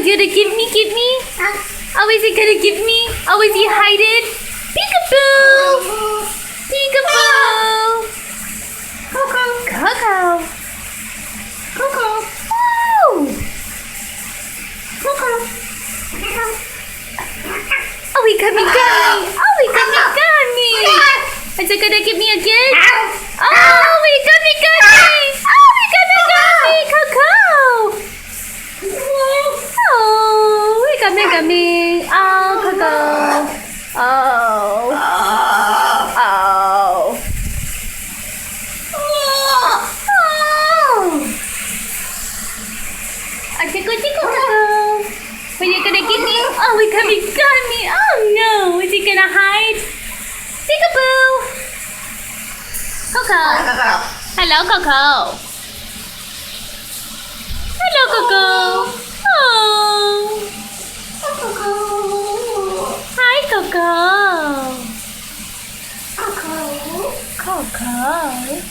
gonna give me? Oh, is he gonna give me? Oh, is he hiding? Peekaboo! Peekaboo! Coco! Woo! Oh, he got me! Oh, he got me! Is he gonna give me again? Oh, he got me! Oh, he got me! Coco! Oh, he got me! Oh, Coco! Oh. Tickle, Coco. Are you gonna get me? Oh, he got me! Oh no! Is he gonna hide? Peekaboo! Coco. Hello, Coco. Hello, Coco. Oh. Hi, Coco. Coco.